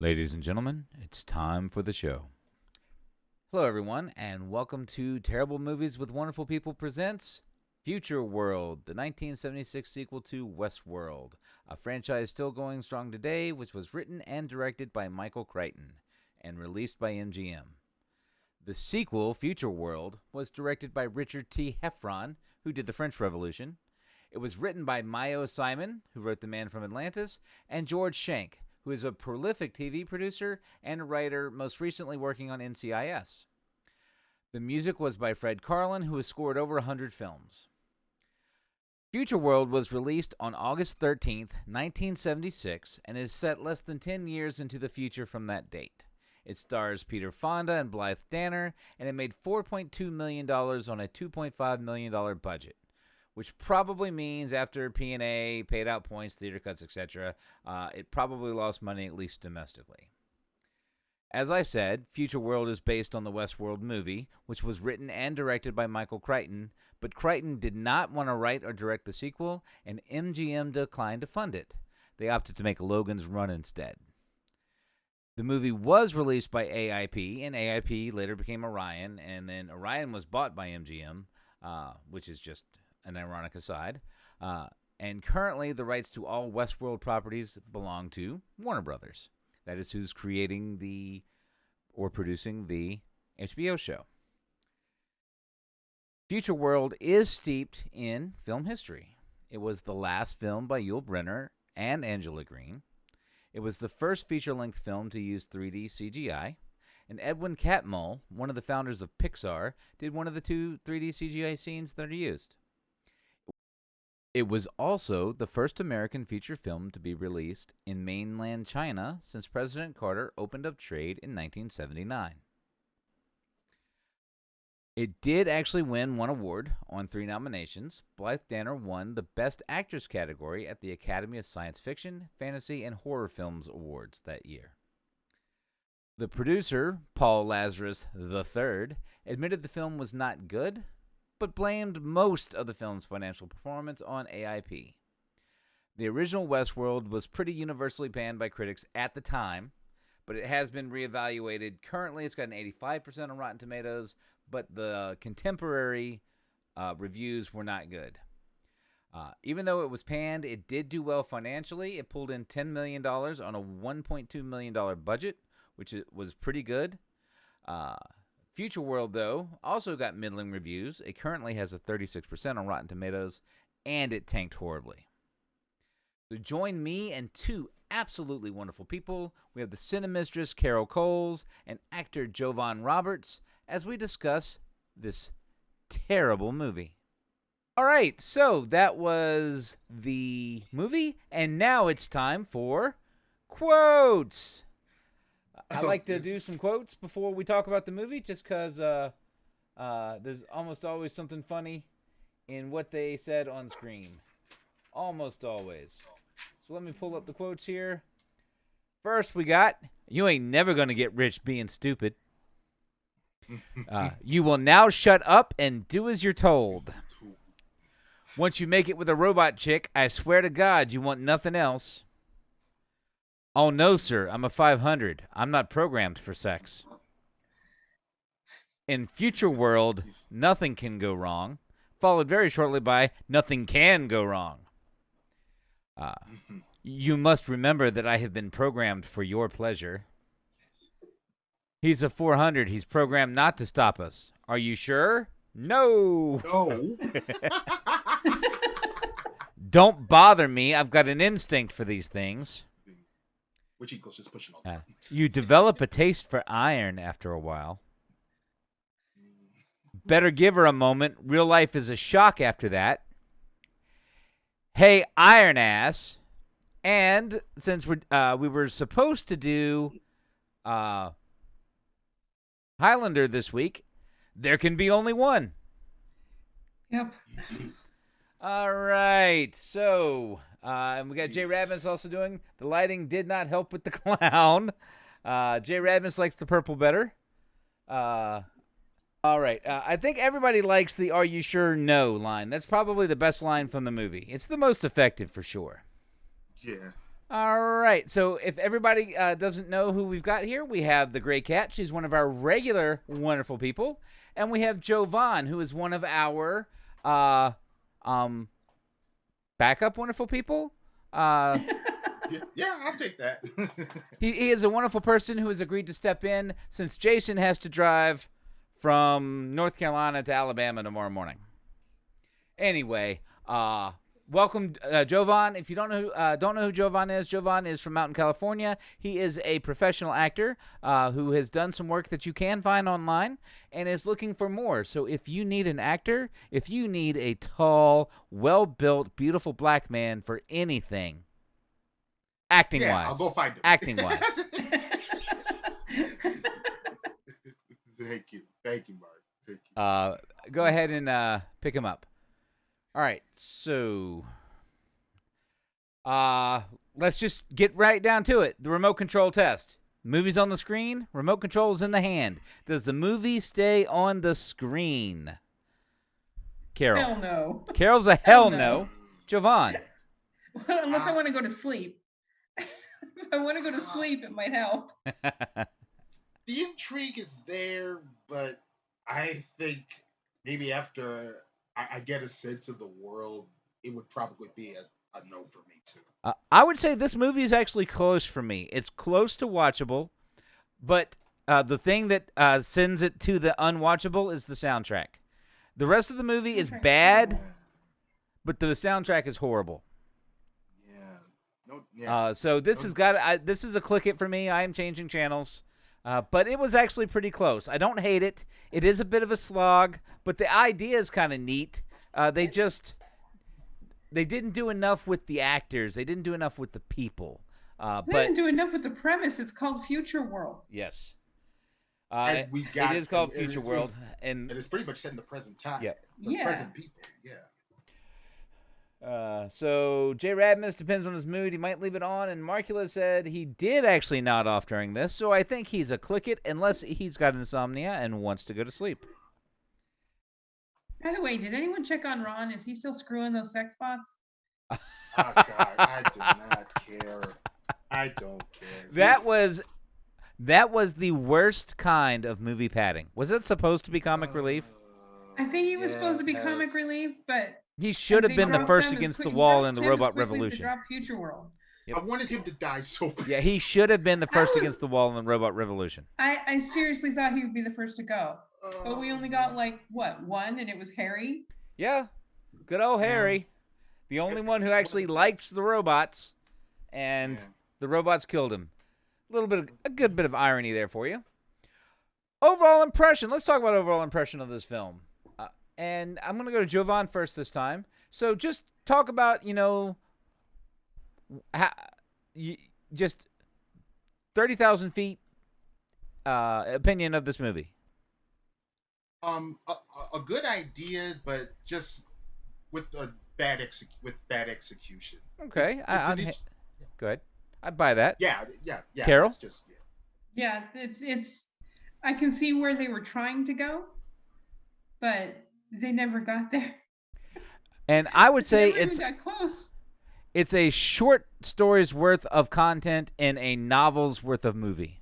Ladies and gentlemen, it's time for the show. Hello, everyone, and welcome to Terrible Movies with Wonderful People presents Futureworld, the 1976 sequel to Westworld, a franchise still going strong today, which was written and directed by Michael Crichton and released by MGM. The sequel, Futureworld, was directed by Richard T. Heffron, who did the French Revolution. It was written by Mayo Simon, who wrote The Man from Atlantis, and George Schenck, who is a prolific TV producer and a writer, most recently working on NCIS. The music was by Fred Karlin, who has scored over 100 films. Futureworld was released on August 13th, 1976, and is set less than 10 years into the future from that date. It stars Peter Fonda and Blythe Danner, and it made $4.2 million on a $2.5 million budget, which probably means after P&A, paid out points, theater cuts, etc., it probably lost money, at least domestically. As I said, Futureworld is based on the Westworld movie, which was written and directed by Michael Crichton, but Crichton did not want to write or direct the sequel, and MGM declined to fund it. They opted to make Logan's Run instead. The movie was released by AIP, and AIP later became Orion, and then Orion was bought by MGM, which is just an ironic aside. And currently, the rights to all Westworld properties belong to Warner Brothers. That is who's creating or producing the HBO show. Futureworld is steeped in film history. It was the last film by Yul Brynner and Angela Green. It was the first feature-length film to use 3D CGI. And Edwin Catmull, one of the founders of Pixar, did one of the two 3D CGI scenes that are used. It was also the first American feature film to be released in mainland China since President Carter opened up trade in 1979. It did actually win one award on 3 nominations. Blythe Danner won the Best Actress category at the Academy of Science Fiction, Fantasy, and Horror Films Awards that year. The producer, Paul Lazarus III, admitted the film was not good, but blamed most of the film's financial performance on AIP. The original Westworld was pretty universally panned by critics at the time, but it has been reevaluated. Currently, it's got an 85% on Rotten Tomatoes, but the contemporary reviews were not good. Even though it was panned, it did do well financially. It pulled in $10 million on a $1.2 million budget, which was pretty good. Futureworld, though, also got middling reviews. It currently has a 36% on Rotten Tomatoes, and it tanked horribly. So join me and 2 absolutely wonderful people. We have the Cinemistress, Carol Coles, and actor Jovan Roberts, as we discuss this terrible movie. All right, so that was the movie, and now it's time for quotes. I like to do some quotes before we talk about the movie, just because there's almost always something funny in what they said on screen. Almost always. So let me pull up the quotes here. First, we got, "You ain't never going to get rich being stupid. You will now shut up and do as you're told. Once you make it with a robot chick, I swear to God you want nothing else. Oh, no, sir, I'm a 500. I'm not programmed for sex. In Futureworld, nothing can go wrong, followed very shortly by nothing can go wrong. You must remember that I have been programmed for your pleasure. He's a 400. He's programmed not to stop us. Are you sure? No. No. Don't bother me. I've got an instinct for these things. Which equals just pushing all the buttons. You develop a taste for iron after a while. Better give her a moment. Real life is a shock after that. Hey, iron ass. And since we were supposed to do Highlander this week, there can be only one. Yep. All right. So, and we got Jay Radmus also doing the lighting did not help with the clown. Jay Radmus likes the purple better. All right. I think everybody likes the "Are you sure? No" line. That's probably the best line from the movie. It's the most effective for sure. Yeah. All right. So if everybody doesn't know who we've got here, we have the Gray Cat. She's one of our regular wonderful people. And we have Jovan, who is one of our backup wonderful people. Yeah, I'll take that. He is a wonderful person who has agreed to step in since Jason has to drive from North Carolina to Alabama tomorrow morning. Anyway, welcome, Jovan. If you don't know who Jovan is from Mountain, California. He is a professional actor who has done some work that you can find online and is looking for more. So if you need an actor, if you need a tall, well-built, beautiful black man for anything, acting-wise. Yeah, I'll go find him. Acting-wise. Thank you, Mark. Thank you. Go ahead and pick him up. All right, so let's just get right down to it. The remote control test. Movie's on the screen. Remote control is in the hand. Does the movie stay on the screen? Carol. Hell no. Carol's a hell no. Jovan. Unless I want to go to sleep. If I want to go to sleep, it might help. The intrigue is there, but I think maybe after I get a sense of the world, it would probably be a no for me too. I would say this movie is actually close for me. It's close to watchable, but the thing that sends it to the unwatchable is the soundtrack. The rest of the movie is bad, but the soundtrack is horrible. So this has got this is a click it for me. I am changing channels. But it was actually pretty close. I don't hate it. It is a bit of a slog, but the idea is kind of neat. They didn't do enough with the actors. They didn't do enough with the people. They didn't do enough with the premise. It's called Futureworld. Yes. And it is called Futureworld. And it's pretty much set in the present time. Yeah. The present people. Yeah. So J. Radmus depends on his mood. He might leave it on. And Marcula said he did actually nod off during this. So I think he's a click it unless he's got insomnia and wants to go to sleep. By the way, did anyone check on Ron? Is he still screwing those sex bots? Oh, God, I do not care. I don't care. That was the worst kind of movie padding. Was it supposed to be comic relief? I think he was supposed to be comic relief, but he should have been the first against the wall in the Robot Revolution. Drop Futureworld. Yep. I wanted him to die so bad. Yeah, he should have been the first against the wall in the Robot Revolution. I seriously thought he would be the first to go. But we only got, one, and it was Harry? Yeah, good old Harry. The only one who actually likes the robots, and the robots killed him. A good bit of irony there for you. Overall impression. Let's talk about overall impression of this film. And I'm going to go to Jovan first this time. So just talk about, just 30,000 feet opinion of this movie. A good idea, but just with bad execution. Okay, go ahead. I'd buy that. Yeah. Carol? Yeah, it's. I can see where they were trying to go, but they never got there. And I would say it's got close. It's a short story's worth of content in a novel's worth of movie.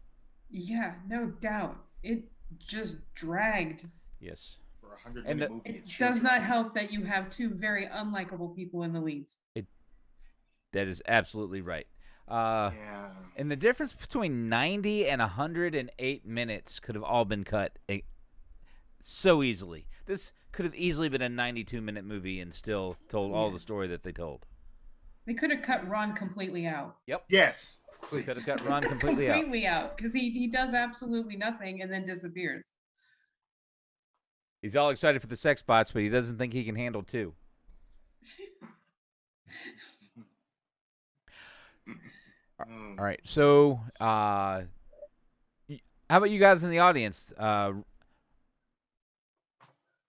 Yeah, no doubt. It just dragged. Yes. For a 100-minute movie, it does not help that you have two very unlikable people in the leads. That is absolutely right. And the difference between 90 and 108 minutes could have all been cut so easily. This could have easily been a 92-minute movie and still told all the story that they told. They could have cut Ron completely out. Yep. Yes, please. Could have cut Ron completely out. Completely out, because he does absolutely nothing and then disappears. He's all excited for the sex bots, but he doesn't think he can handle two. All right, so how about you guys in the audience?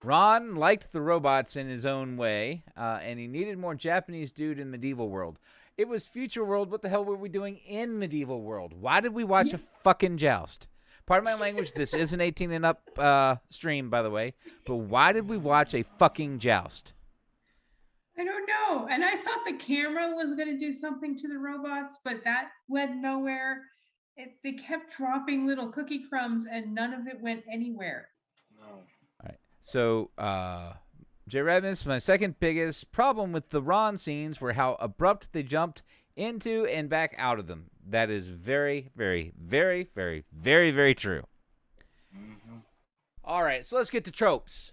Ron liked the robots in his own way, and he needed more Japanese dude in Medieval World. It was Future World. What the hell were we doing in Medieval World? Why did we watch a fucking joust? Pardon my language. This is an 18 and up stream, by the way. But why did we watch a fucking joust? I don't know. Oh, and I thought the camera was going to do something to the robots, but that led nowhere. They kept dropping little cookie crumbs, and none of it went anywhere. No. All right. So, J. Radmus, my second biggest problem with the Ron scenes were how abrupt they jumped into and back out of them. That is very, very, very, very, very, very true. Mm-hmm. All right, so let's get to tropes.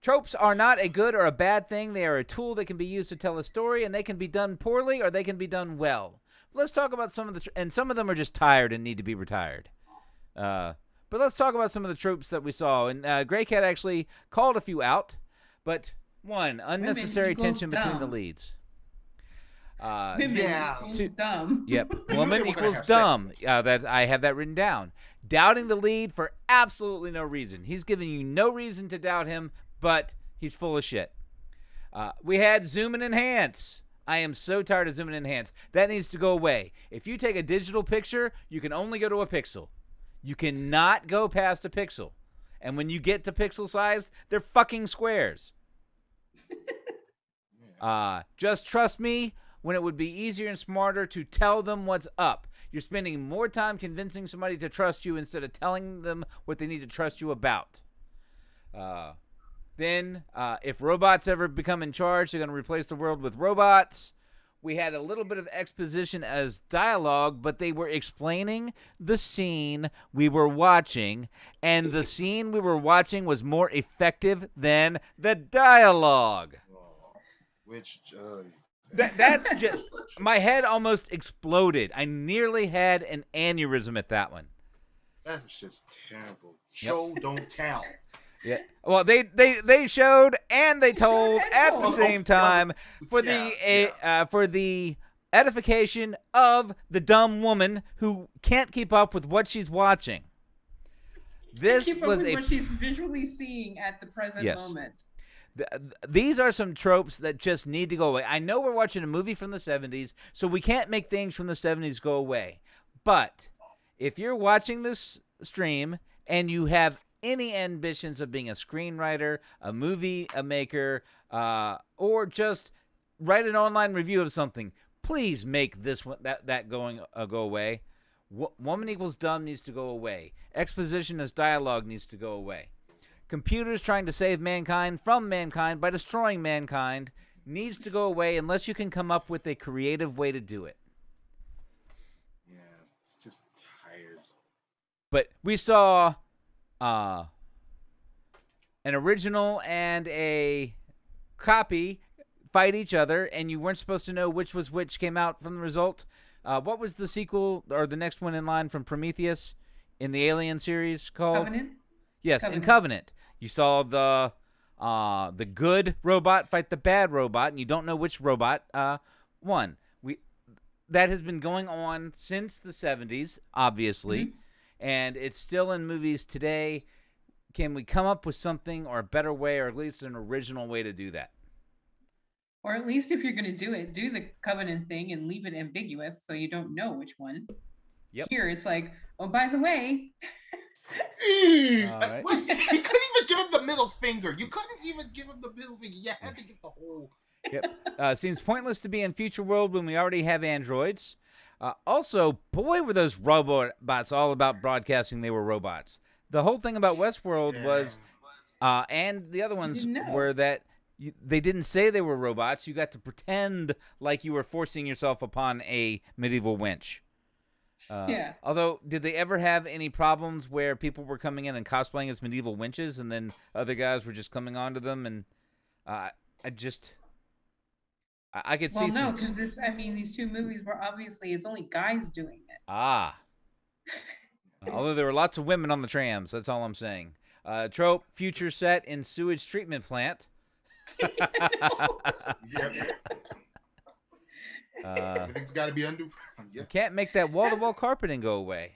Tropes are not a good or a bad thing. They are a tool that can be used to tell a story, and they can be done poorly or they can be done well. Let's talk about some of the, and some of them are just tired and need to be retired. But let's talk about some of the tropes that we saw. And Grey Cat actually called a few out, but one, unnecessary tension between the leads. Women equals dumb. Yep, woman equals dumb. That I have that written down. Doubting the lead for absolutely no reason. He's giving you no reason to doubt him, but he's full of shit. We had zoom and enhance. I am so tired of zoom and enhance. That needs to go away. If you take a digital picture, you can only go to a pixel. You cannot go past a pixel. And when you get to pixel size, they're fucking squares. Just trust me when it would be easier and smarter to tell them what's up. You're spending more time convincing somebody to trust you instead of telling them what they need to trust you about. Then, if robots ever become in charge, they're going to replace the world with robots. We had a little bit of exposition as dialogue, but they were explaining the scene we were watching, and the scene we were watching was more effective than the dialogue. Which, that's just, my head almost exploded. I nearly had an aneurysm at that one. That was just terrible. Show, don't tell. Yeah. Well, they showed and they told at the same time for the edification of the dumb woman who can't keep up with what she's watching. This was what she's visually seeing at the present moment. These are some tropes that just need to go away. I know we're watching a movie from the 70s, so we can't make things from the 70s go away. But if you're watching this stream and you have any ambitions of being a screenwriter, a movie maker, or just write an online review of something, please make this one that go away. Woman equals dumb needs to go away. Exposition as dialogue needs to go away. Computers trying to save mankind from mankind by destroying mankind needs to go away unless you can come up with a creative way to do it. Yeah, it's just tired. But we saw an original and a copy fight each other, and you weren't supposed to know which was which came out from the result. What was the sequel or the next one in line from Prometheus in the Alien series called? Covenant? Yes, in Covenant. You saw the good robot fight the bad robot, and you don't know which robot won. That has been going on since the 70s, obviously. Mm-hmm. And it's still in movies today. Can we come up with something or a better way, or at least an original way to do that? Or at least if you're going to do it, do the Covenant thing and leave it ambiguous so you don't know which one. Yep. Here, it's like, oh, by the way. Right. You couldn't even give him the middle finger. You couldn't even give him the middle finger. You had to give the whole. Yep. Seems pointless to be in Futureworld when we already have androids. Also, boy, were those robots all about broadcasting they were robots. The whole thing about Westworld was, and the other ones were that they didn't say they were robots. You got to pretend like you were forcing yourself upon a medieval wench. Although, did they ever have any problems where people were coming in and cosplaying as medieval wenches, and then other guys were just coming onto them? And I could see. Well, no, because these two movies were obviously it's only guys doing it. Although there were lots of women on the trams. That's all I'm saying. Trope: future set in sewage treatment plant. Everything's got to be under. You can't make that wall-to-wall carpeting go away.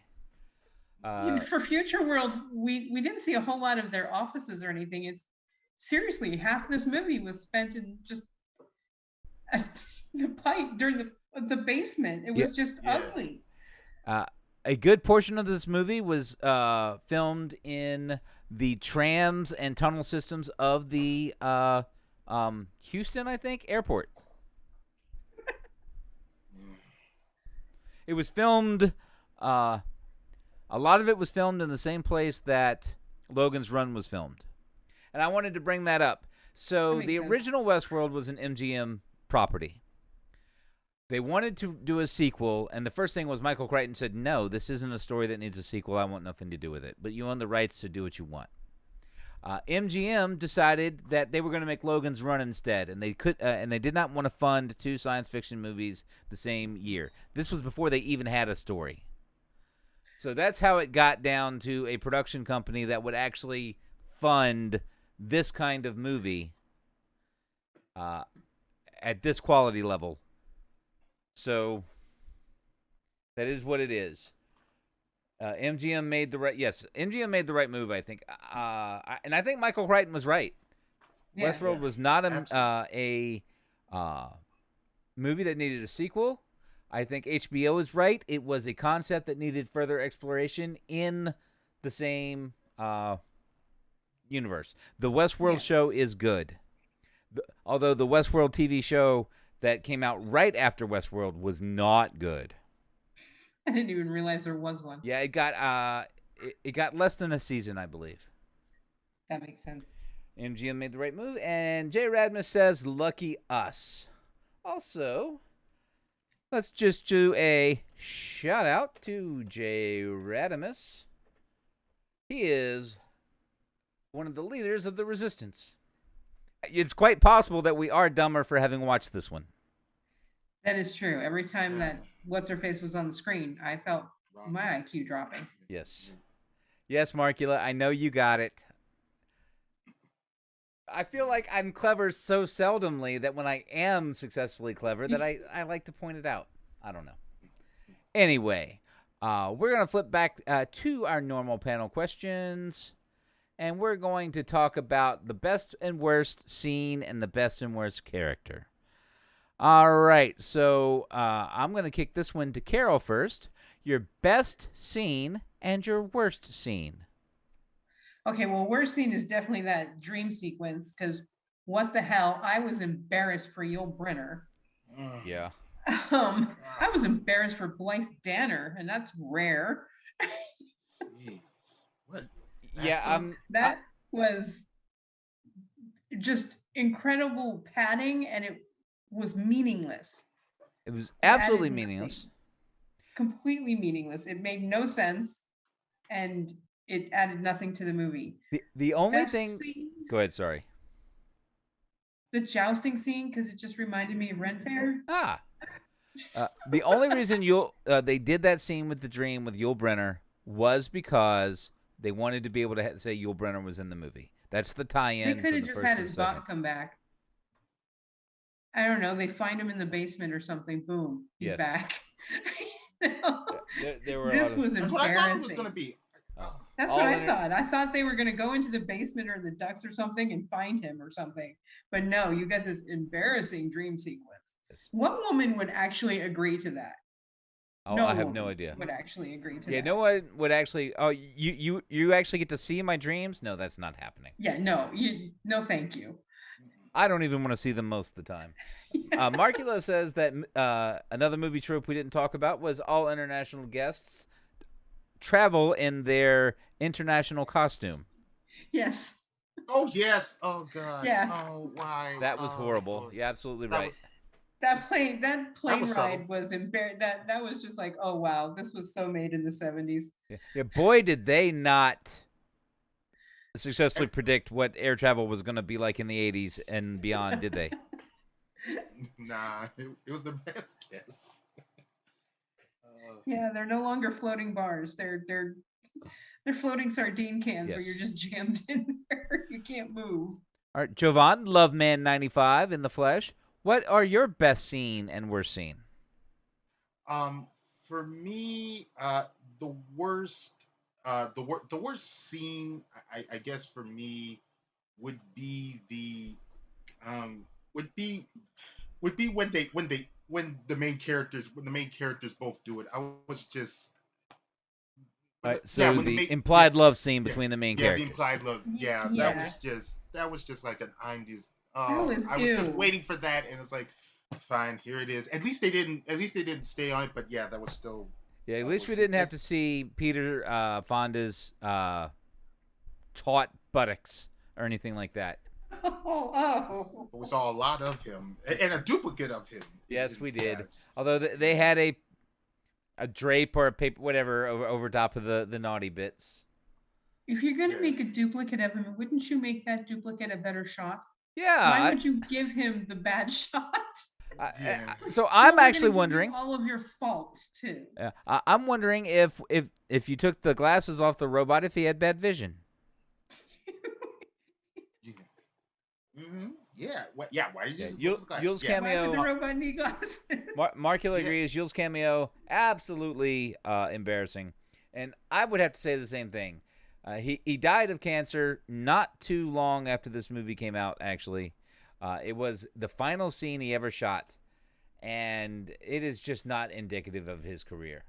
For Futureworld, we didn't see a whole lot of their offices or anything. It's seriously half this movie was spent in just the pipe during the basement. It was just ugly. A good portion of this movie was filmed in the trams and tunnel systems of the Houston, I think, airport. It was filmed. A lot of it was filmed in the same place that Logan's Run was filmed, and I wanted to bring that up. So the original Westworld was an MGM property. They wanted to do a sequel, and the first thing was Michael Crichton said, "No, this isn't a story that needs a sequel. I want nothing to do with it. But you own the rights to do what you want." MGM decided that they were going to make Logan's Run instead, and they did not want to fund 2 science fiction movies the same year. This was before they even had a story. So that's how it got down to a production company that would actually fund this kind of movie at this quality level. So that is what it is. MGM made the right move, I think. And I think Michael Crichton was right. Yeah. Westworld was not a movie that needed a sequel. I think HBO is right. It was a concept that needed further exploration in the same universe. The Westworld show is good. Although the Westworld TV show that came out right after Westworld was not good. I didn't even realize there was one. Yeah, it got less than a season, I believe. That makes sense. MGM made the right move, and Jay Radmus says, "Lucky us." Also, let's just do a shout out to Jay Radmus. He is one of the leaders of the Resistance. It's quite possible that we are dumber for having watched this one. That is true. Every time that What's-Her-Face was on the screen, I felt my IQ dropping. Yes. Yes, Markula, I know you got it. I feel like I'm clever so seldomly that when I am successfully clever that I like to point it out. I don't know. Anyway, we're going to flip back to our normal panel questions. And we're going to talk about the best and worst scene and the best and worst character. All right, so I'm going to kick this one to Carol first. Your best scene and your worst scene. Okay, well, worst scene is definitely that dream sequence, because what the hell? I was embarrassed for Yul Brynner. Yeah. I was embarrassed for Blythe Danner, and that's rare. What? Yeah, that was just incredible padding, and it was meaningless. It was absolutely meaningless. Completely meaningless. It made no sense, and it added nothing to the movie. The only thing... Go ahead, sorry. The jousting scene, because it just reminded me of Ren Fair. The only reason they did that scene with the dream with Yul Brynner was because they wanted to be able to say Yul Brynner was in the movie. That's the tie-in. They could have just had his bot come back. I don't know. They find him in the basement or something. Boom, he's back. This was embarrassing. That's what I thought it was going to be. That's what I thought. I thought they were going to go into the basement or the ducts or something and find him or something. But no, you got this embarrassing dream sequence. Yes. What woman would actually agree to that? Oh, no, I have no idea. Would actually agree to that. Yeah, no one would actually. Oh, you actually get to see my dreams? No, that's not happening. Yeah, no, no, thank you. I don't even want to see them most of the time. Markula says that another movie trope we didn't talk about was all international guests travel in their international costume. Yes. Oh, yes. Oh, God. Yeah. Oh, why? That was horrible. You're absolutely right. That plane ride was embarrassing. That was just like, oh, wow, this was so made in the 70s. Yeah, boy, did they not successfully predict what air travel was going to be like in the 80s and beyond, did they? Nah, it was the best guess. Yeah, they're no longer floating bars. They're floating sardine cans where you're just jammed in there. You can't move. All right, Jovan, Loveman95 in the flesh. What are your best scene and worst scene? For me, the worst scene, I guess for me, would be when the main characters both do it. I was just. So the implied love scene between the main characters. Yeah, the implied love. Yeah, that was just like an 90s. I was just waiting for that, and it's like, Fine, here it is. At least they didn't. At least they didn't stay on it. But yeah, that was still. Yeah, at That least we was didn't have to see Peter Fonda's taut buttocks or anything like that. Oh. It was all a lot of him and a duplicate of him. Yes, we did. Yes. Although they had a drape or a paper, whatever, over top of the naughty bits. If you're gonna make a duplicate of him, wouldn't you make that duplicate a better shot? Yeah. Why would you give him the bad shot? So I'm actually wondering all of your faults too. I'm wondering if you took the glasses off the robot, if he had bad vision. Yeah. Mm-hmm. Yeah. Yeah. Why did you? Yule's cameo. Why would the robot need glasses? Markula agrees. Yule's cameo absolutely embarrassing, and I would have to say the same thing. He died of cancer not too long after this movie came out. Actually, it was the final scene he ever shot, and it is just not indicative of his career.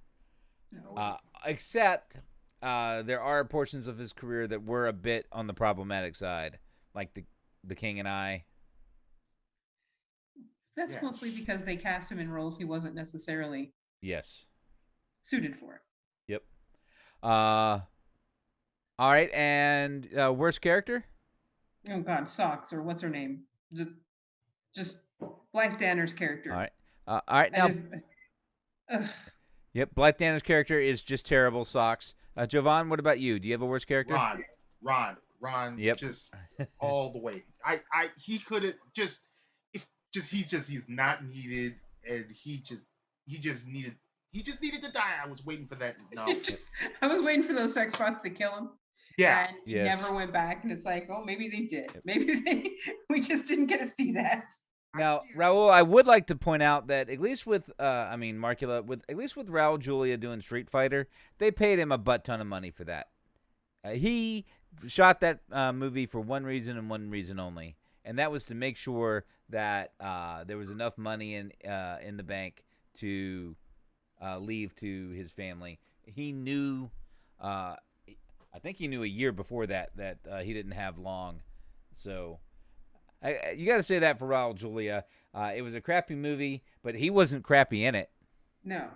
Except there are portions of his career that were a bit on the problematic side, like the King and I. That's mostly because they cast him in roles he wasn't necessarily suited for. Yep. All right, and worst character? Oh God, Socks, or what's her name? Just Blythe Danner's character. All right. Now, yep, Blythe Danner's character is just terrible. Socks. Jovan, what about you? Do you have a worst character? Ron. Yep. Just all the way. He could have he's not needed, and he just needed to die. I was waiting for that. No. I was waiting for those sex bots to kill him. Yeah. And never went back, and it's like, oh, maybe they did. Maybe we just didn't get to see that. Now, Raul, I would like to point out that at least with Markula, at least with Raul Julia doing Street Fighter, they paid him a butt ton of money for that. He shot that movie for one reason and one reason only, and that was to make sure that there was enough money in the bank to leave to his family. He knew, I think he knew a year before that he didn't have long. So you got to say that for Raul Julia. It was a crappy movie, but he wasn't crappy in it. No.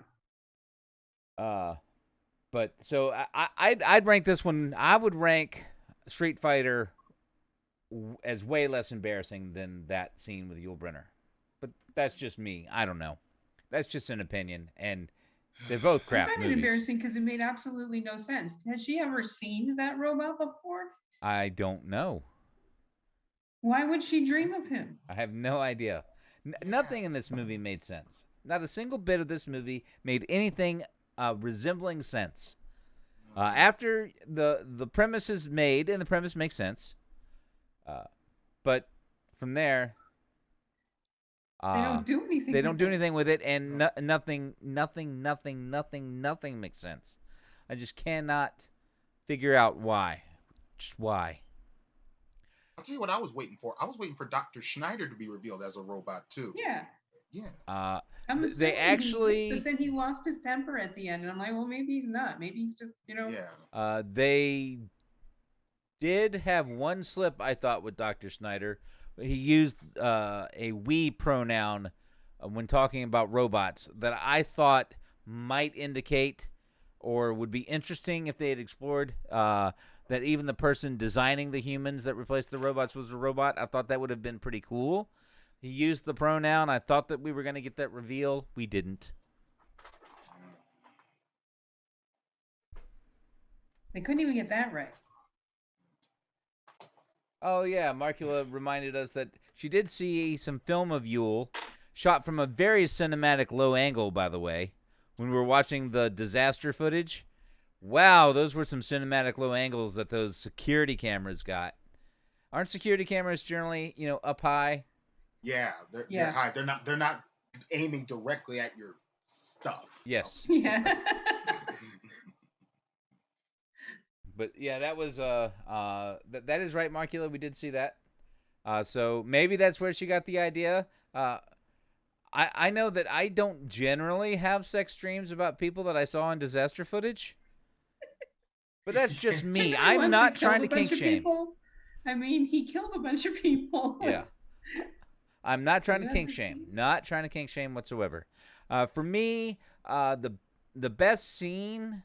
But so I'd rank this one. I would rank Street Fighter as way less embarrassing than that scene with Yul Brynner. But that's just me. I don't know. That's just an opinion, and they're both crap movies. I find it embarrassing because it made absolutely no sense. Has she ever seen that robot before? I don't know. Why would she dream of him? I have no idea. Nothing in this movie made sense. Not a single bit of this movie made anything resembling sense. After the premise is made, and the premise makes sense, but from there, they don't do anything. They don't do anything with it, and nothing makes sense. I just cannot figure out why. Just why. I'll tell you what I was waiting for. I was waiting for Dr. Schneider to be revealed as a robot too. Yeah. Yeah. They actually. But then he lost his temper at the end, and I'm like, well, maybe he's not. Maybe he's just, Yeah. They did have one slip, I thought, with Dr. Schneider. He used a we pronoun when talking about robots that I thought might indicate or would be interesting if they had explored that even the person designing the humans that replaced the robots was a robot. I thought that would have been pretty cool. He used the pronoun. I thought that we were going to get that reveal. We didn't. They couldn't even get that right. Oh, yeah. Markula reminded us that she did see some film of Yule, shot from a very cinematic low angle, by the way, when we were watching the disaster footage. Wow, those were some cinematic low angles that those security cameras got. Aren't security cameras generally, up high? Yeah, they're high. They're not aiming directly at your stuff. Yes. Yeah. But yeah, that was that is right, Markula. We did see that. So maybe that's where she got the idea. I know that I don't generally have sex dreams about people that I saw in disaster footage. But that's just me. I'm not trying to kink shame. I mean, he killed a bunch of people. Yeah. I'm not trying to That's kink a shame. thing? Not trying to kink shame whatsoever. For me, the best scene.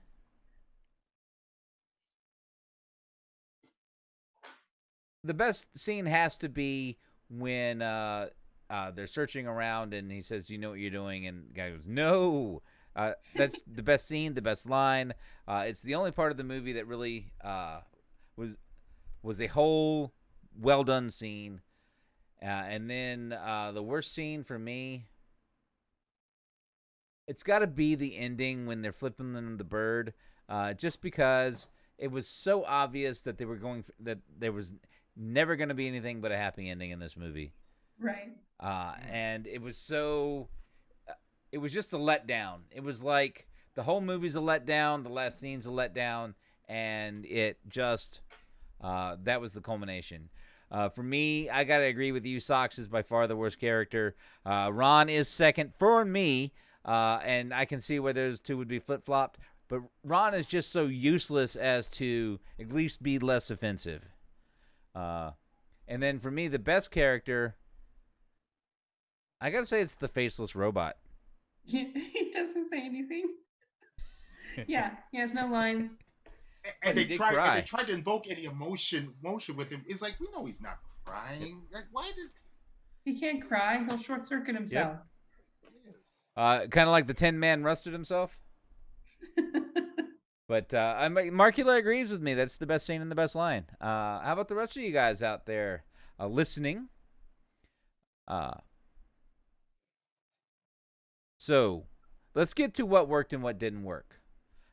The best scene has to be when they're searching around and he says, "You know what you're doing?" And the guy goes, "No." That's the best scene, the best line. It's the only part of the movie that really was was a whole well done scene. And then the worst scene for me, it's got to be the ending when they're flipping them the bird, just because it was so obvious that that there was never going to be anything but a happy ending in this movie. Right. And it was so. It was just a letdown. It was like the whole movie's a letdown, the last scene's a letdown, and it just that was the culmination. For me, I gotta agree with you. Socks is by far the worst character. Ron is second for me, and I can see where those two would be flip flopped. But Ron is just so useless as to at least be less offensive. And then for me, the best character, I gotta say, it's the faceless robot. He doesn't say anything. Yeah, he has no lines. And He they did tried cry. and they tried to invoke any emotion with him. It's like, we know he's not crying. Like, why did He can't cry. He'll short circuit himself. yes. Kind of like the Tin Man rusted himself. But Markula agrees with me. That's the best scene and the best line. How about the rest of you guys out there listening? So let's get to what worked and what didn't work.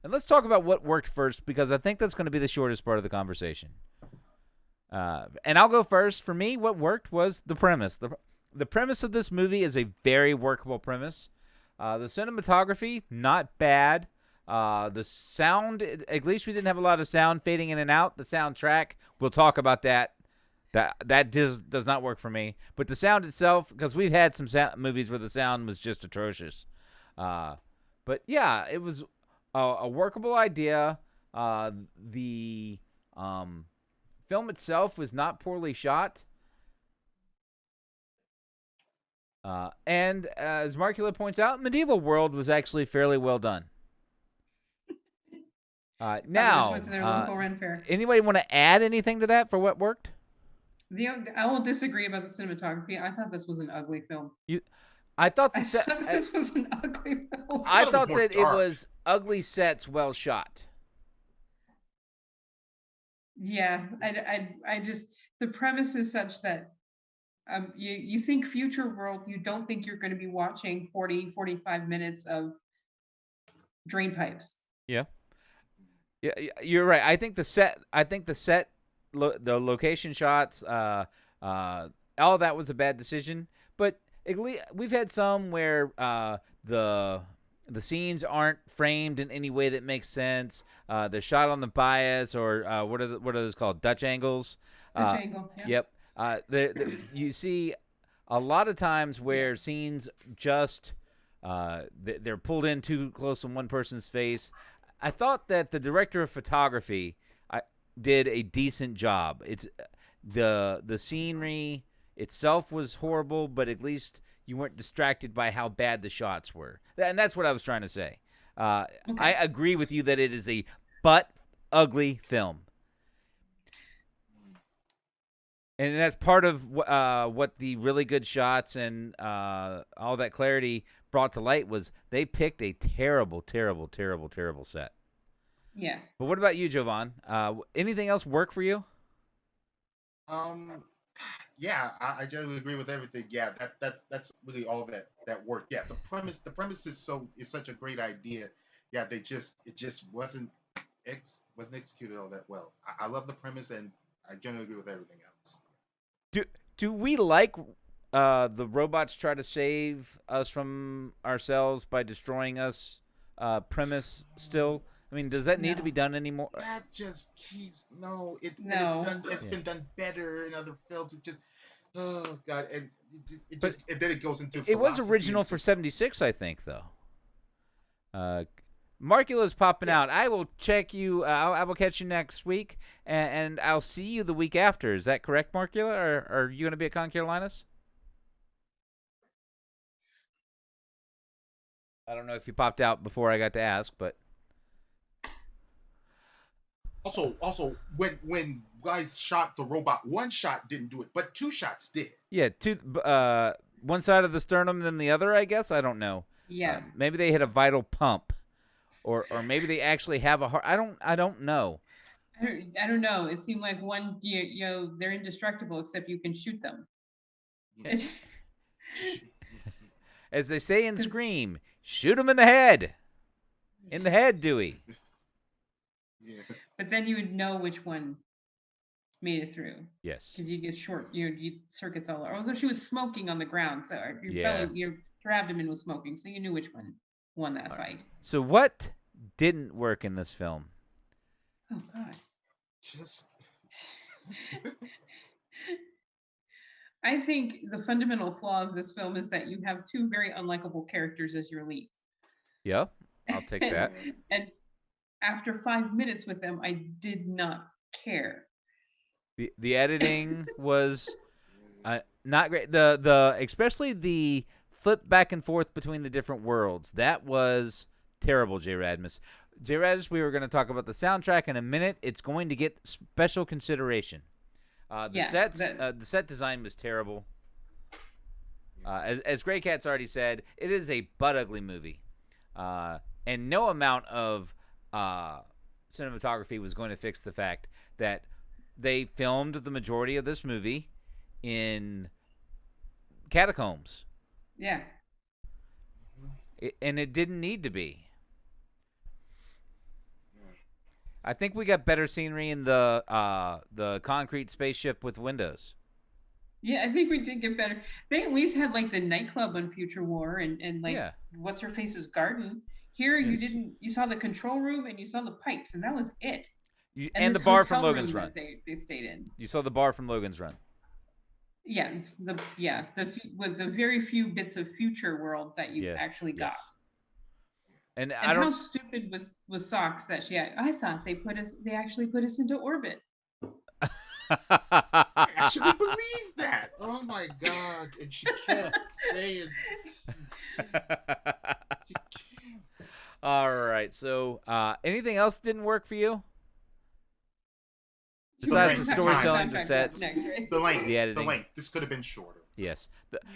And let's talk about what worked first, because I think that's going to be the shortest part of the conversation. And I'll go first. For me, what worked was the premise. The premise of this movie is a very workable premise. The cinematography, not bad. The sound, at least we didn't have a lot of sound fading in and out. The soundtrack, we'll talk about that. That does not work for me. But the sound itself, because we've had some movies where the sound was just atrocious. But yeah, it was a workable idea. The film itself was not poorly shot. And as Markula points out, Medieval World was actually fairly well done. Now, went to their local Ren Fair. Anybody want to add anything to that for what worked? I will disagree about the cinematography. I thought this was an ugly film. I thought this was an ugly film. I thought that dark. it was ugly sets, well shot. Yeah, I just, the premise is such that you think Futureworld, you don't think you're going to be watching 45 minutes of drain pipes. Yeah, you're right. I think the set, the location shots, all that was a bad decision. But we've had some where the scenes aren't framed in any way that makes sense. They're shot on the bias, or what are those called? Dutch angles. Dutch angle. Yeah. Yep. You see a lot of times where scenes just they're pulled in too close on one person's face. I thought that the director of photography did a decent job. It's the scenery itself was horrible, but at least you weren't distracted by how bad the shots were. And that's what I was trying to say. Okay. I agree with you that it is a ugly film. And that's part of what the really good shots and all that clarity brought to light was they picked a terrible, terrible, terrible, terrible set. Yeah. But what about you, Jovan? Anything else work for you? Yeah, I generally agree with everything. Yeah, that's really all that worked. Yeah, the premise is such a great idea. Yeah, it just wasn't executed all that well. I love the premise, and I generally agree with everything else. Do we like the robots try to save us from ourselves by destroying us premise still? I mean, does that need to be done anymore? That just keeps it's been done better in other films. It just god, and and then it goes into it was original for 76, I think, though. Markula's popping out. I will check you. I will catch you next week, and I'll see you the week after. Is that correct, Markula? Or are you going to be at Con Carolinas? I don't know if you popped out before I got to ask, but Also, when guys shot the robot, one shot didn't do it, but two shots did. yeah, one side of the sternum, then the other. I guess I don't know. Yeah. Maybe they hit a vital pump, or maybe they actually have a heart. I don't know. I don't know. It seemed like one, you know, they're indestructible except you can shoot them. As they say in Scream, shoot him in the head. In the head, Dewey. Yeah. But then you would know which one made it through. Yes. Because you get short, you circuits all over. Although she was smoking on the ground, so your abdomen was smoking, so you knew which one won that fight. So what didn't work in this film? Oh God. Just. I think the fundamental flaw of this film is that you have two very unlikable characters as your leads. Yeah, I'll take that. And after 5 minutes with them, I did not care. The editing was not great. The especially the flip back and forth between the different worlds, that was terrible. J. Radmus, we were going to talk about the soundtrack in a minute. It's going to get special consideration. The set design was terrible. As Grey Cat's already said, it is a butt ugly movie, and no amount of cinematography was going to fix the fact that they filmed the majority of this movie in catacombs. Yeah. And it didn't need to be. I think we got better scenery in the concrete spaceship with windows. Yeah, I think we did get better. They at least had like the nightclub on Future War and like what's her face's garden. Here you didn't. You saw the control room and you saw the pipes, and that was it. And the bar from Logan's Run. They stayed in. You saw the bar from Logan's Run. Yeah, with the very few bits of Future World that you actually got. And how stupid was Socks that she had? I thought they actually put us into orbit. I actually believe that. Oh my God! And she kept saying. All right. So, anything else didn't work for you? Besides the storytelling, the sets, the length, the editing. The length. This could have been shorter. Yes.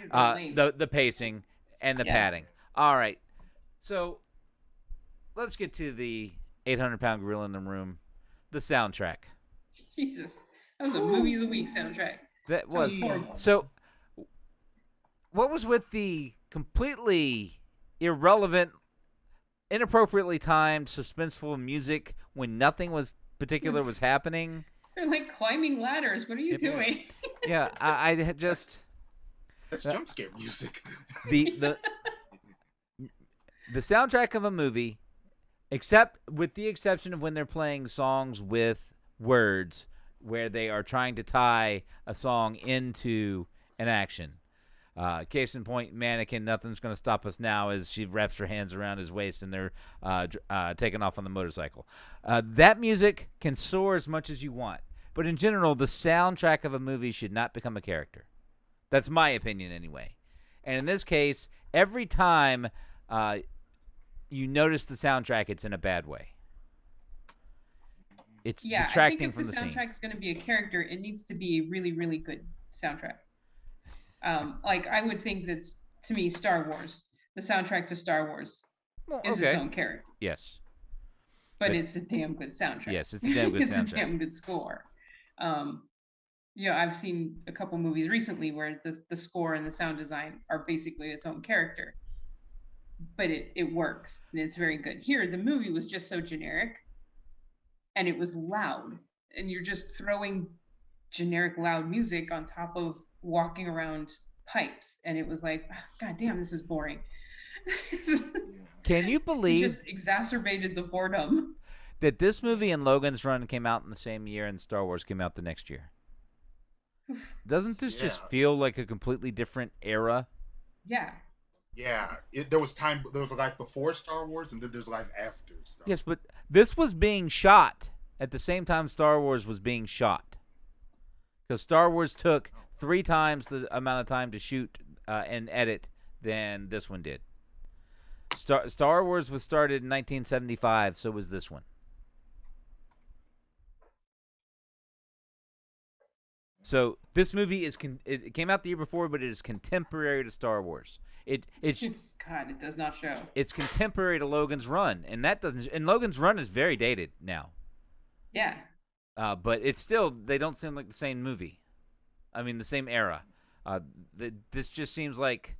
The pacing and the padding. All right. So, let's get to the 800-pound gorilla in the room, the soundtrack. Jesus, that was a movie of the week soundtrack. That was horrible. So, what was with the completely irrelevant, inappropriately timed, suspenseful music when nothing was happening? They're like climbing ladders. What are you doing? Yeah, I just. That's jump scare music. The soundtrack of a movie, except with the exception of when they're playing songs with words, where they are trying to tie a song into an action. Case in point, Mannequin, Nothing's Gonna Stop Us Now, as she wraps her hands around his waist and they're taking off on the motorcycle. That music can soar as much as you want. But in general, the soundtrack of a movie should not become a character. That's my opinion anyway. And in this case, every time you notice the soundtrack, it's in a bad way. It's detracting from the scene. If the soundtrack is going to be a character, it needs to be a really, really good soundtrack. Like I would think that's, to me, Star Wars. The soundtrack to Star Wars is its own character. Yes. But it's a damn good soundtrack. Yes, it's a damn good soundtrack. It's a damn good score. I've seen a couple movies recently where the score and the sound design are basically its own character. But it works, and it's very good. Here, the movie was just so generic, and it was loud. And you're just throwing generic loud music on top of walking around pipes, and it was like, God damn, this is boring. Can you believe it just exacerbated the boredom that this movie and Logan's Run came out in the same year and Star Wars came out the next year? Doesn't this just feel like a completely different era? Yeah. Yeah, there was a life before Star Wars, and then there's a life after Star Wars. Yes, but this was being shot at the same time Star Wars was being shot. Because Star Wars took 3 times the amount of time to shoot and edit than this one did. Star Wars was started in 1975. So was this one. So this movie it came out the year before, but it is contemporary to Star Wars. It's God, it does not show. It's contemporary to Logan's Run, and that doesn't. And Logan's Run is very dated now. Yeah. But it's still, they don't seem like the same movie. I mean, the same era. This just seems like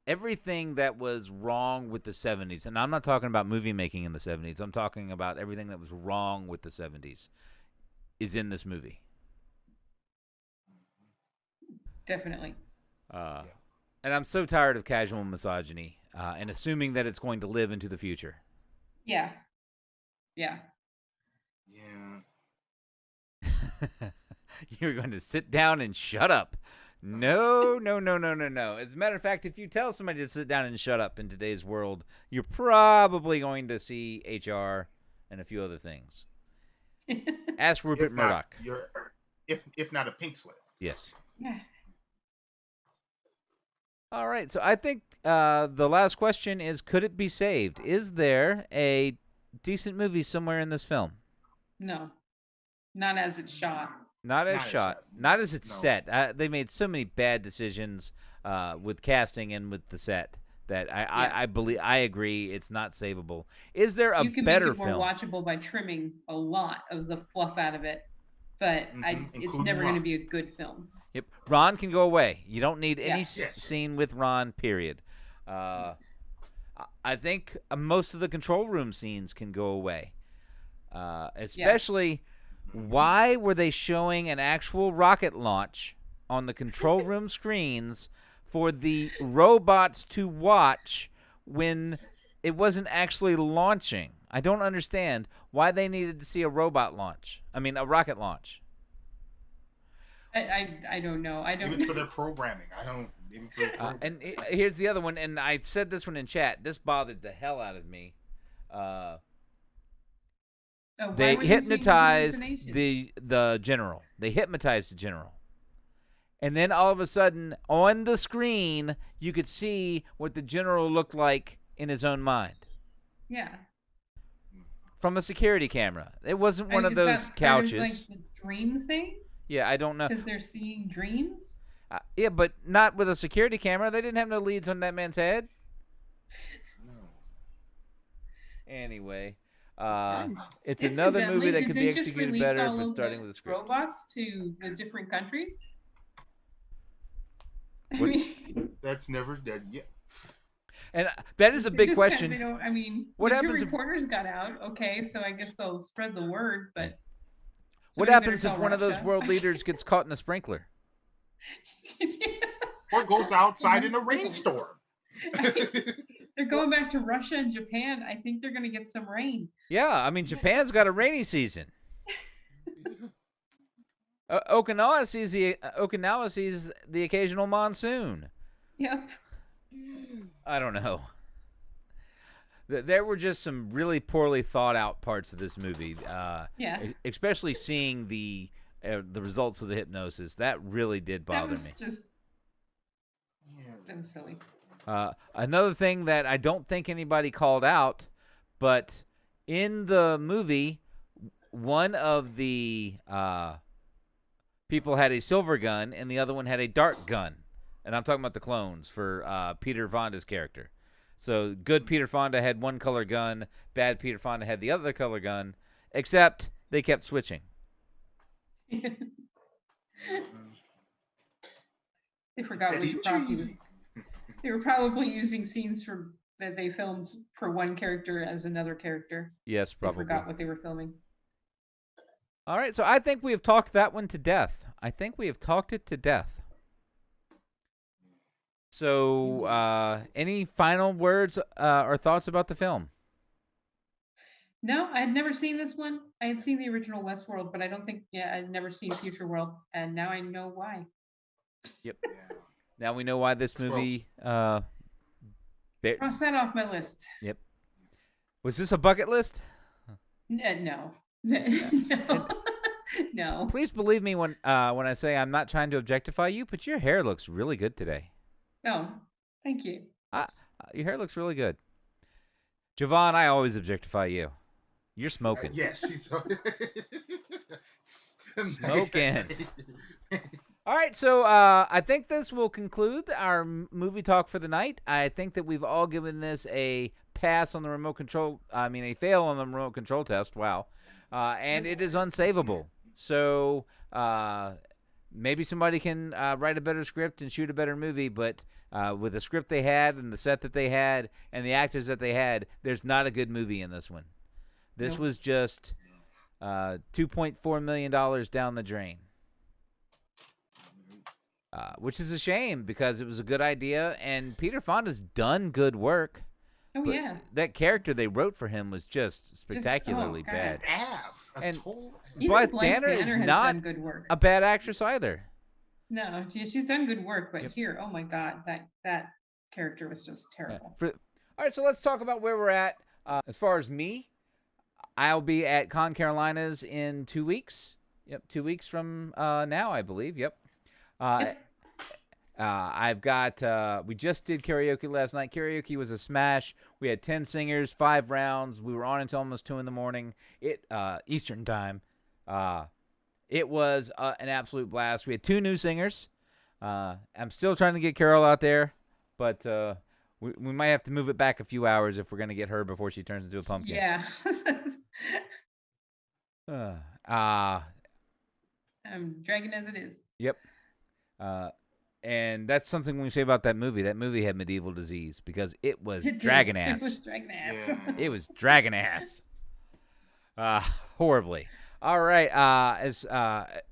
everything that was wrong with the 70s, and I'm not talking about movie making in the 70s. I'm talking about everything that was wrong with the 70s is in this movie. Definitely. And I'm so tired of casual misogyny and assuming that it's going to live into the future. Yeah. Yeah. Yeah. You're going to sit down and shut up. No. As a matter of fact, if you tell somebody to sit down and shut up in today's world, you're probably going to see HR and a few other things. Ask Rupert Murdoch. If not a pink slip. Yes. Yeah. All right, so I think the last question is, could it be saved? Is there a decent movie somewhere in this film? No. Not as it's shot. Not as shot. Not as it's set. They made so many bad decisions with casting and with the set that I believe, I agree, it's not savable. Is there a better film? You can make it more watchable by trimming a lot of the fluff out of it, but it's never going to be a good film. Yep, Ron can go away. You don't need any scene with Ron, period. I think most of the control room scenes can go away. Especially, why were they showing an actual rocket launch on the control room screens for the robots to watch when it wasn't actually launching? I don't understand why they needed to see a rocket launch. I don't know. I don't. Maybe it's for their programming. Maybe for their programming. And here's the other one, and I said this one in chat. This bothered the hell out of me. They hypnotized the general. They hypnotized the general. And then all of a sudden, on the screen, you could see what the general looked like in his own mind. Yeah. From a security camera. It wasn't one of those couches. Like the dream thing? Yeah, I don't know. Because they're seeing dreams? Yeah, but not with a security camera. They didn't have no leads on that man's head. No. Anyway, it's another movie that could be executed better, but starting with a script. Robots to the different countries? That's never done yet. And that is a big question. What happens if reporters got out? Okay, so I guess they'll spread the word, but what happens if one of those world leaders gets caught in a sprinkler? Or goes outside in a rainstorm. They're going back to Russia and Japan. I think they're going to get some rain. Yeah, I mean, Japan's got a rainy season. Okinawa sees the occasional monsoon. Yep. I don't know. There were just some really poorly thought out parts of this movie. Especially seeing the results of the hypnosis. That really did bother me. That was silly. Another thing that I don't think anybody called out, but in the movie, one of the people had a silver gun and the other one had a dark gun. And I'm talking about the clones for Peter Fonda's character. So good Peter Fonda had one color gun, bad Peter Fonda had the other color gun, except they kept switching. They forgot which prop they were probably using scenes that they filmed for one character as another character. Yes, probably. They forgot what they were filming. All right, so I think we have talked that one to death. I think we have talked it to death. So, any final words or thoughts about the film? No, I had never seen this one. I had seen the original Westworld, but I don't think, I'd never seen Futureworld, and now I know why. Yep. Now we know why this movie... Cross that off my list. Yep. Was this a bucket list? No. No. No. Please believe me when I say I'm not trying to objectify you, but your hair looks really good today. Oh, thank you. Your hair looks really good. Jovan, I always objectify you. You're smoking. Yes, he's Smoking. All right, so I think this will conclude our movie talk for the night. I think that we've all given this a pass on the remote control. I mean, a fail on the remote control test. Wow. And it is unsavable. So maybe somebody can write a better script and shoot a better movie, but with the script they had and the set that they had and the actors that they had, there's not a good movie in this one. This was just $2.4 million down the drain. Which is a shame because it was a good idea, and Peter Fonda's done good work. Oh, yeah. That character they wrote for him was just spectacularly bad. Ass. And Blythe Danner is not good work. a bad actress either. No, she's done good work, but here, oh my God, that character was just terrible. All right, so let's talk about where we're at. As far as me, I'll be at Con Carolinas in 2 weeks. Yep, 2 weeks from now, I believe. Yep. I've got, we just did karaoke last night. Karaoke was a smash. We had 10 singers, 5 rounds. We were on until almost 2 in the morning, Eastern time. It was an absolute blast. We had 2 new singers. I'm still trying to get Carol out there, but we might have to move it back a few hours if we're going to get her before she turns into a pumpkin. Yeah. I'm dragging as it is. Yep. And that's something when we say about that movie. That movie had medieval disease because it was dragon ass. It was dragon ass. Yeah. It was dragon ass. Horribly. All right.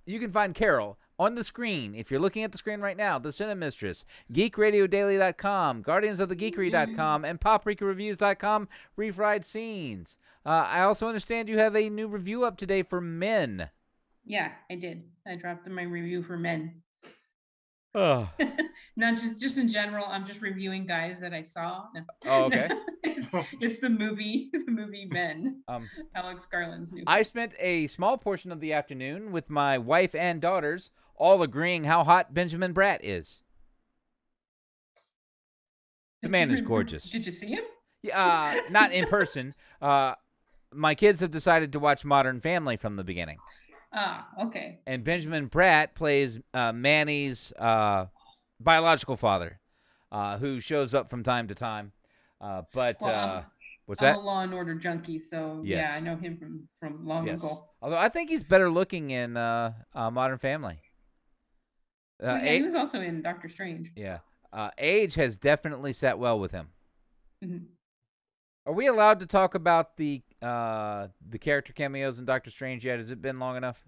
You can find Carol on the screen. If you're looking at the screen right now, the Cinemistress, GeekRadioDaily.com, GuardiansOfTheGeekery.com, and PopRicaReviews.com, Refried Scenes. I also understand you have a new review up today for Men. Yeah, I did. I dropped my review for Men. Oh. Not just in general. I'm just reviewing guys that I saw. No. Oh, okay. It's the movie Men. Alex Garland's new. I spent a small portion of the afternoon with my wife and daughters, all agreeing how hot Benjamin Bratt is. The man is gorgeous. Did you see him? Yeah, not in person. My kids have decided to watch Modern Family from the beginning. Ah, okay. And Benjamin Bratt plays Manny's biological father, who shows up from time to time. What's that? I'm a Law and Order junkie, so yes. Yeah, I know him from long ago. Although I think he's better looking in Modern Family. He was also in Doctor Strange. Yeah. Age has definitely sat well with him. Mm-hmm. Are we allowed to talk about the character cameos in Doctor Strange yet? Has it been long enough?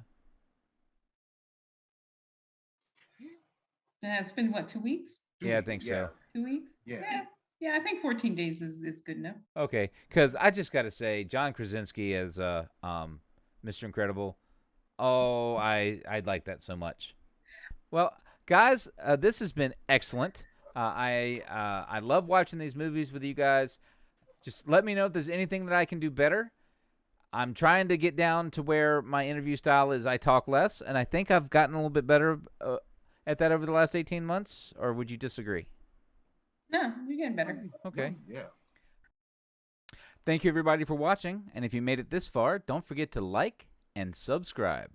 It's been, what, 2 weeks? Yeah, I think so. 2 weeks? Yeah, I think 14 days is good enough. Okay, because I just got to say, John Krasinski as Mr. Incredible, oh, I'd like that so much. Well, guys, this has been excellent. I love watching these movies with you guys. Just let me know if there's anything that I can do better. I'm trying to get down to where my interview style is I talk less, and I think I've gotten a little bit better at that over the last 18 months, or would you disagree? No, you're getting better. Okay. Yeah. Thank you, everybody, for watching, and if you made it this far, don't forget to like and subscribe.